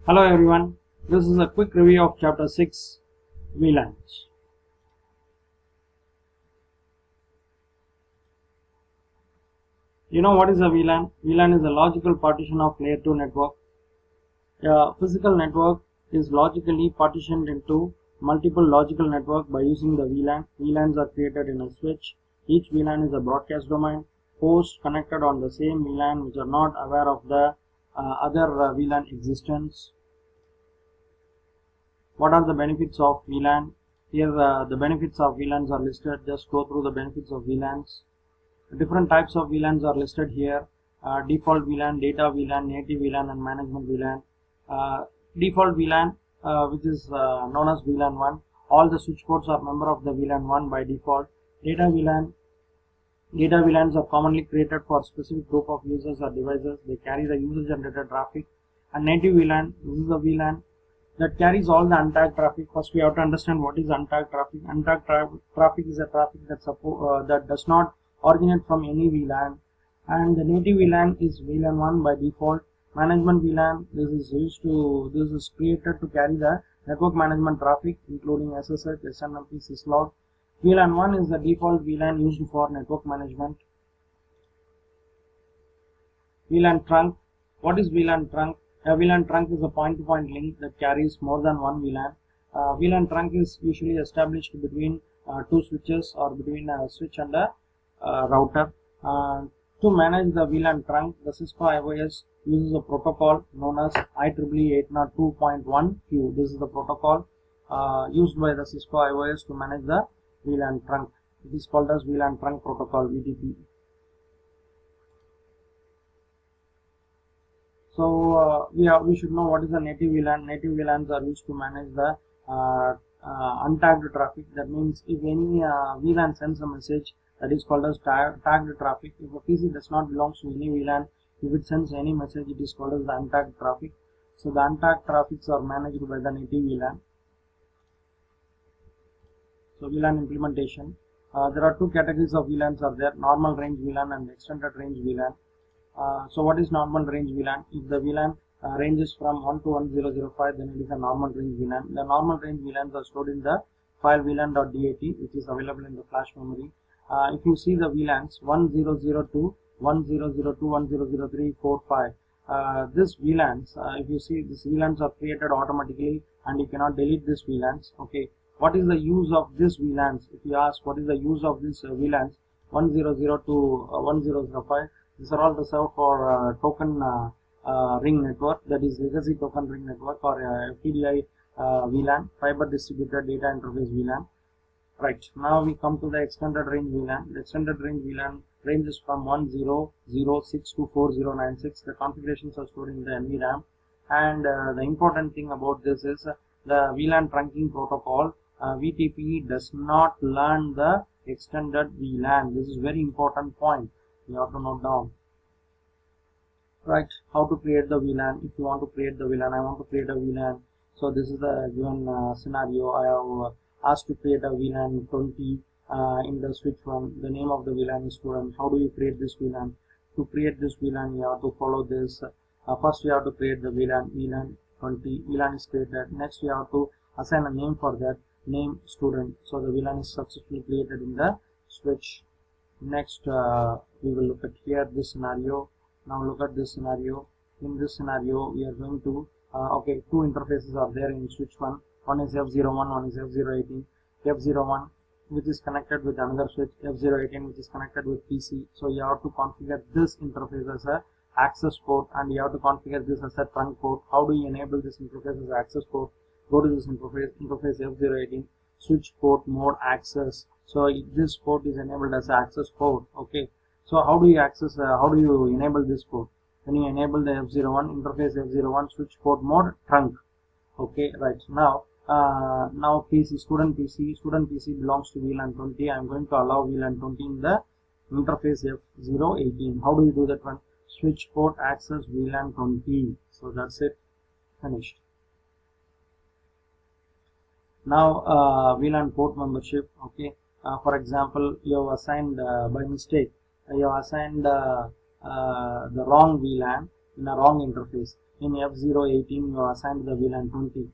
Hello everyone, this is a quick review of chapter 6 VLANs. You know what is a VLAN? VLAN is a logical partition of layer 2 network. A physical network is logically partitioned into multiple logical networks by using the VLAN. VLANs are created in a switch. Each VLAN is a broadcast domain. Hosts connected on the same VLAN which are not aware of the other VLAN existence. What are the benefits of VLAN? Here the benefits of VLANs are listed. Just go through the benefits of VLANs. Different types of VLANs are listed here. Default VLAN, data VLAN, native VLAN and management VLAN. Default VLAN which is known as VLAN 1. All the switch ports are member of the VLAN 1 by default. Data VLANs are commonly created for specific group of users or devices. They carry the user generated traffic. And native VLAN, this is the VLAN that carries all the untagged traffic. First we have to understand what is untagged traffic. Untagged traffic is a traffic that does not originate from any VLAN, and the native VLAN is VLAN 1 by default. Management VLAN, this is created to carry the network management traffic including SSH, SNMP, syslog. VLAN 1 is the default VLAN used for network management. VLAN trunk. What is VLAN trunk? A VLAN trunk is a point-to-point link that carries more than one VLAN. VLAN trunk is usually established between two switches or between a switch and a router. To manage the VLAN trunk, the Cisco IOS uses a protocol known as IEEE 802.1q. This is the protocol used by the Cisco IOS to manage the VLAN trunk. It is called as VLAN trunk protocol, VTP. So we should know what is the native VLAN. Native VLANs are used to manage the untagged traffic. That means if any VLAN sends a message, that is called as tagged traffic. If a PC does not belong to any VLAN, if it sends any message, it is called as the untagged traffic. So the untagged traffics are managed by the native VLAN. So VLAN implementation. There are two categories of VLANs are there: normal range VLAN and extended range VLAN. So what is normal range VLAN? If the VLAN ranges from 1 to 1005, then it is a normal range VLAN. The normal range VLANs are stored in the file VLAN.dat, which is available in the flash memory. If you see the VLANs 1002, 1002, 1003, 45, this VLANs, if you see, these VLANs are created automatically and you cannot delete these VLANs. Okay, what is the use of this VLANs? If you ask what is the use of this VLANs 1002, 1005, these are all reserved for token ring network, that is legacy token ring network, or FTDI VLAN, fiber distributed data interface VLAN. Right, now we come to the extended range VLAN. The extended range VLAN ranges from 1006 to 4096. The configurations are stored in the NVRAM, and the important thing about this is the VLAN trunking protocol. VTP does not learn the extended VLAN. This is very important point. You have to note down. Right, how to create the VLAN? If you want to create the VLAN, I want to create a VLAN. So this is the given scenario. I have asked to create a VLAN 20 in the switch 1. The name of the VLAN is student. How do you create this VLAN? To create this VLAN, you have to follow this. First, you have to create the VLAN 20. VLAN is created. Next, you have to assign a name for that. Name student. So the VLAN is successfully created in the switch. Next, we will look at here this scenario. Now look at this scenario. In this scenario, we are going to okay, two interfaces are there in switch 1. One is F01, one is F018. F01 which is connected with another switch, F018 which is connected with PC. So you have to configure this interface as a access port, and you have to configure this as a trunk port. How do you enable this interface as access port? Go to this interface F018, switch port mode access. So this port is enabled as access port. Okay, so how do you access how do you enable this port? When you enable the F01 interface, F01 switch port mode trunk. Okay, right, now now PC student PC belongs to VLAN 20. I am going to allow VLAN 20 in the interface F018. How do you do that one? Switch port access VLAN 20. So that's it, finished. Now VLAN port membership. Okay, for example, you have assigned by mistake you have assigned the wrong VLAN in a wrong interface. in F018 you assigned the VLAN 20.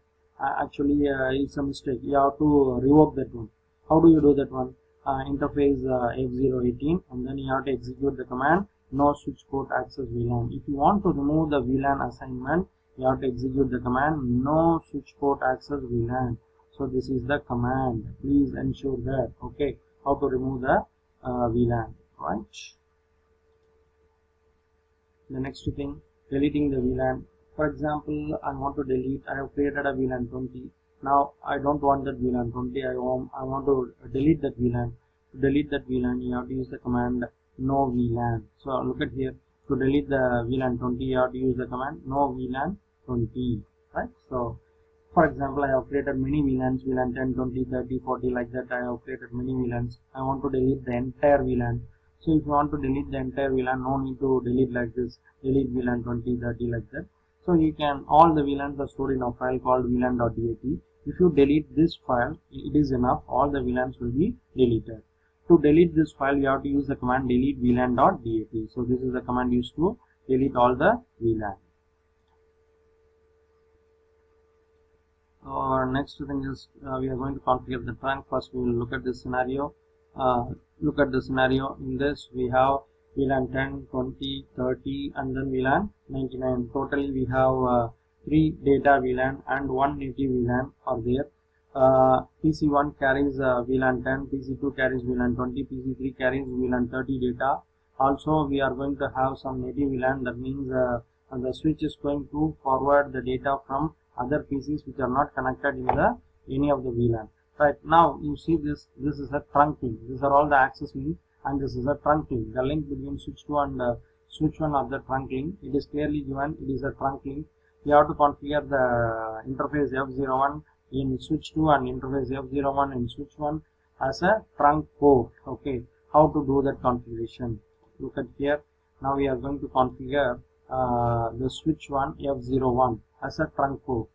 Actually it's a mistake. You have to revoke that one. How do you do that one? Interface F018, and then you have to execute the command no switch port access VLAN. If you want to remove the VLAN assignment, you have to execute the command no switch port access VLAN. So this is the command. Please ensure that. Okay, how to remove the VLAN, right? The next thing, deleting the VLAN. For example, I want to delete. I have created a VLAN 20. Now I don't want that VLAN 20. I want to delete that VLAN. To delete that VLAN, you have to use the command no VLAN. So look at here. To delete the VLAN 20, you have to use the command no VLAN 20. Right? So for example, I have created many VLANs, VLAN 10, 20, 30, 40, like that. I have created many VLANs. I want to delete the entire VLAN. So if you want to delete the entire VLAN, no need to delete like this, delete VLAN 20, 30, like that. So you can, all the VLANs are stored in a file called VLAN.dat. If you delete this file, it is enough, all the VLANs will be deleted. To delete this file, you have to use the command delete VLAN.dat. So this is the command used to delete all the VLAN. Next thing is we are going to configure the trunk. First we will look at this scenario. In this we have VLAN 10, 20, 30 and then VLAN 99. Totally we have 3 data VLAN and 1 native VLAN are there. PC1 carries VLAN 10, PC2 carries VLAN 20, PC3 carries VLAN 30 data. Also we are going to have some native VLAN, that means the switch is going to forward the data from other PCs which are not connected in the any of the VLAN. Right, now you see this is a trunking. These are all the access links and this is a trunk link. The link between switch 2 and switch 1 of the trunk link, it is clearly given, it is a trunk link. You have to configure the interface F01 in switch 2 and interface F01 in switch 1 as a trunk port. Okay, how to do that configuration? Look at here. Now we are going to configure the switch 1 F01 as a trunk port.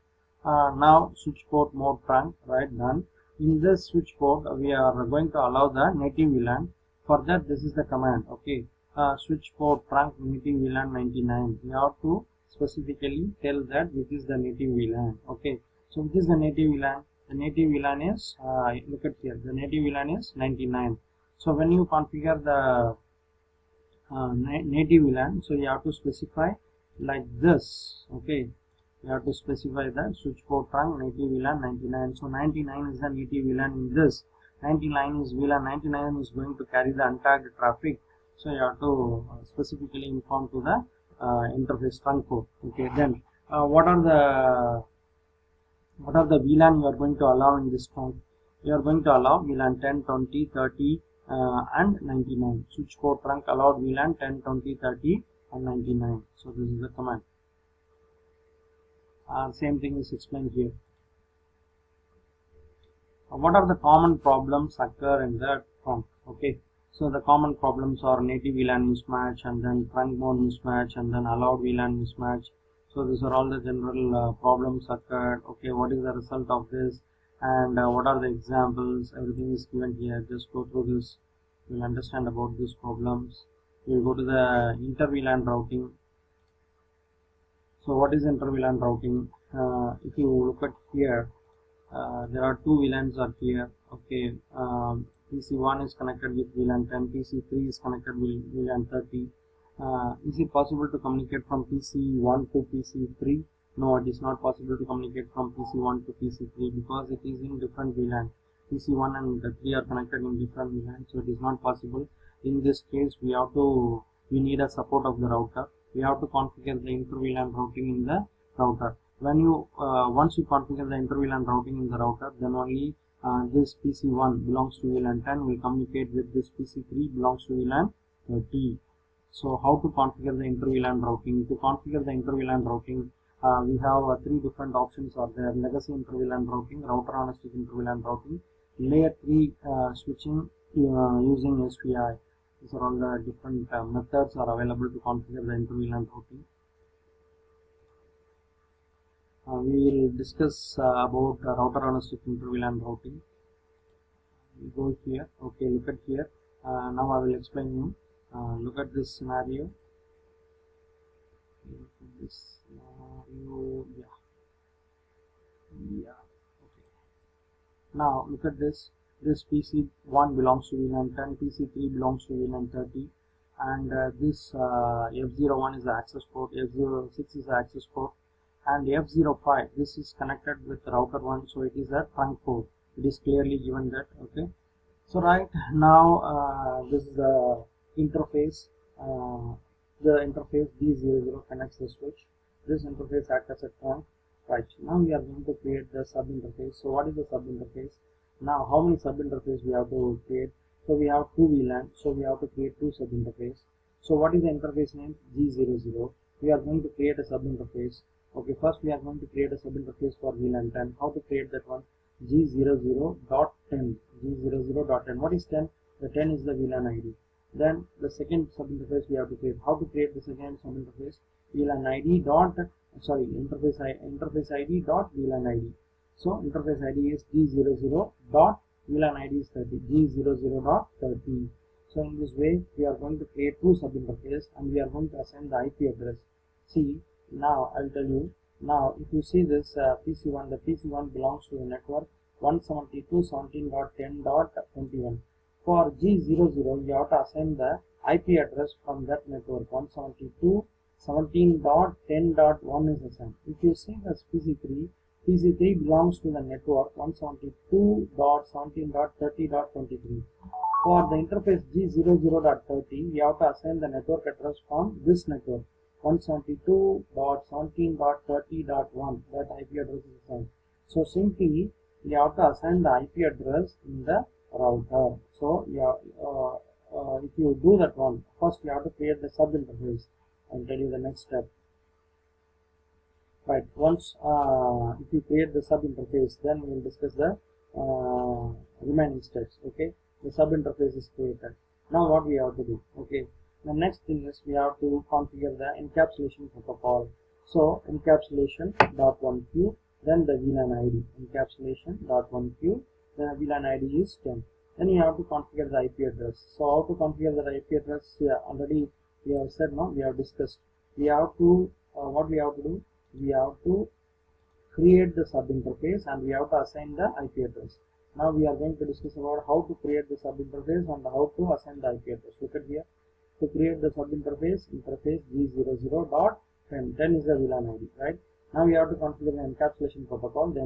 Now switch port mode trunk, right, done. In this switch port we are going to allow the native VLAN. For that, this is the command. Okay, switch port trunk native VLAN 99. You have to specifically tell that which is the native VLAN. Okay, so which is the native VLAN? The native VLAN is look at here, the native VLAN is 99. So when you configure the native VLAN, so you have to specify like this. Okay, you have to specify the switch port trunk native VLAN 99. So 99 is the native VLAN in this. 99 is VLAN 99 is going to carry the untagged traffic. So you have to specifically inform to the interface trunk port. Okay, then what are the VLAN you are going to allow in this trunk? You are going to allow VLAN 10, 20, 30 and 99. Switch port trunk allowed VLAN 10, 20, 30 and 99. So this is the command. Same thing is explained here. What are the common problems occur in the trunk? Okay, so the common problems are native VLAN mismatch and then trunk mode mismatch and then allowed VLAN mismatch. So these are all the general problems occurred. Okay, what is the result of this and what are the examples? Everything is given here. Just go through this. You will understand about these problems. We will go to the inter-VLAN routing. So what is inter-VLAN routing? If you look at here, there are two VLANs are here. Okay, PC1 is connected with VLAN 10, PC3 is connected with VLAN 30. Is it possible to communicate from PC1 to PC3? No, it is not possible to communicate from PC1 to PC3 because it is in different VLAN. PC1 and 3 are connected in different VLAN, so it is not possible. In this case, we need a support of the router. We have to configure the inter-VLAN routing in the router. When you once you configure the inter-VLAN routing in the router, then only this PC1 belongs to VLAN 10 will communicate with this PC3 belongs to VLAN 30. So how to configure the inter-VLAN routing? To configure the inter-VLAN routing, we have 3 different options are there: legacy inter-VLAN routing, router on a stick inter-VLAN routing, layer 3 switching using SPI. These are all the different methods are available to configure the inter-VLAN routing. We will discuss about router on a stick inter-VLAN routing. We go here. Okay, look at here. Now I will explain you. Look at this scenario. you, yeah. Okay. Now look at this. This PC1 belongs to VLAN 10, PC3 belongs to VLAN 30, and this F01 is the access port, F06 is the access port, and F05, this is connected with router 1, so it is a trunk port. It is clearly given that. Okay. So right now this is the interface. The interface D00 connects the switch. This interface acts as a trunk. Right. Now we are going to create the sub interface. So what is the sub interface? Now how many sub interface we have to create? So we have two VLAN. So we have to create two sub interface. So what is the interface name? G00. We are going to create a sub interface. Okay. First we are going to create a sub interface for VLAN 10. How to create that one? G00.10. G00.10. What is 10? The 10 is the VLAN ID. Then the second sub interface we have to create. How to create the second sub interface? VLAN ID dot interface ID dot VLAN ID. So interface ID is G00 dot VLAN ID is 30. G00 dot 30. So in this way we are going to create two sub interface and we are going to assign the IP address. See, now I'll tell you. Now if you see this PC1, the PC1 belongs to the network 172.17.10.21. For G00 you have to assign the IP address from that network. 172.17.10.1 is assigned. If you see this PC3 belongs to the network 172.17.30.23. For the interface G00.30 we have to assign the network address from this network 172.17.30.1. that IP address is assigned. So simply you have to assign the IP address in the router. So if you do that one, first you have to create the sub interface. I'll tell you the next step. Right, once if you create the sub interface, then we will discuss the remaining steps. Okay, the sub interface is created. Now what we have to do? Okay, the next thing is we have to configure the encapsulation protocol. So encapsulation.1q, then the VLAN ID. Encapsulation.1q, then the VLAN ID is 10. Then you have to configure the IP address. So how to configure the IP address? Yeah, already we have said, no, we have discussed. We have to what we have to do? We have to create the sub interface and we have to assign the IP address. Now we are going to discuss about how to create the sub interface and how to assign the IP address. Look at here. To create the sub interface G00.10. 10 is the VLAN ID, right? Now we have to configure the encapsulation protocol. To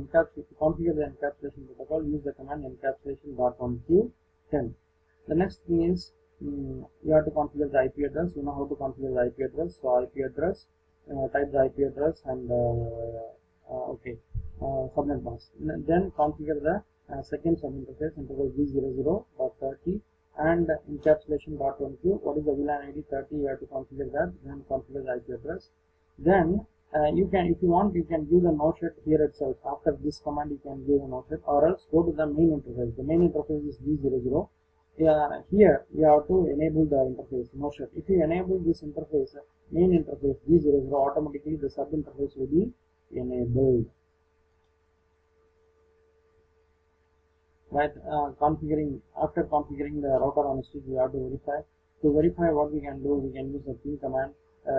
configure the encapsulation protocol, use the command encapsulation.1q10. The next thing is you have to configure the IP address. You know how to configure the IP address. So IP address, type the IP address and subnet mask. Then configure the second sub interface G00.30 and encapsulation.1q. What is the VLAN ID? 30. You have to configure that. Then configure the IP address. Then you can, if you want, you can give the no-shut here itself. After this command you can give a no-shut, or else go to the main interface. The main interface is G00. Here you have to enable the interface no-shut. If you enable this interface, main interface G00, automatically the sub interface will be enabled. Right, after configuring the router on stick, we have to verify. To verify, what we can do, we can use the ping command.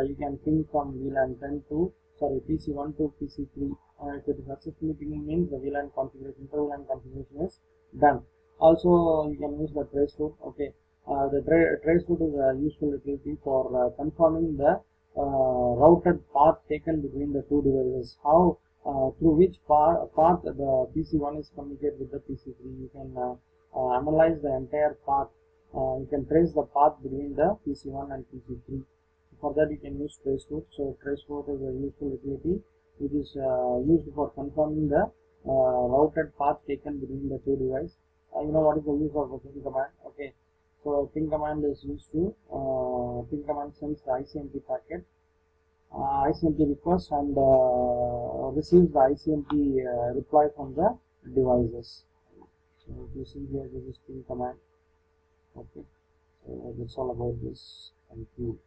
You can ping from VLAN 10 to PC1 to PC3. If it is successfully pinging, means the VLAN configuration, inter-VLAN configuration is done. Also, you can use the trace route. Okay, the trace route is a useful utility for confirming the routed path taken between the two devices. How through which path the PC1 is communicated with the PC3. You can analyze the entire path. You can trace the path between the PC1 and PC3. For that you can use trace route. So trace route is a useful utility which is used for confirming the routed path taken between the two devices. You know what is the use of the ping command? Okay, so ping command is used to ping command sends the ICMP packet, ICMP request, and receives the ICMP reply from the devices. So if you see here, this is ping command. Okay, so that's all about this. Thank you.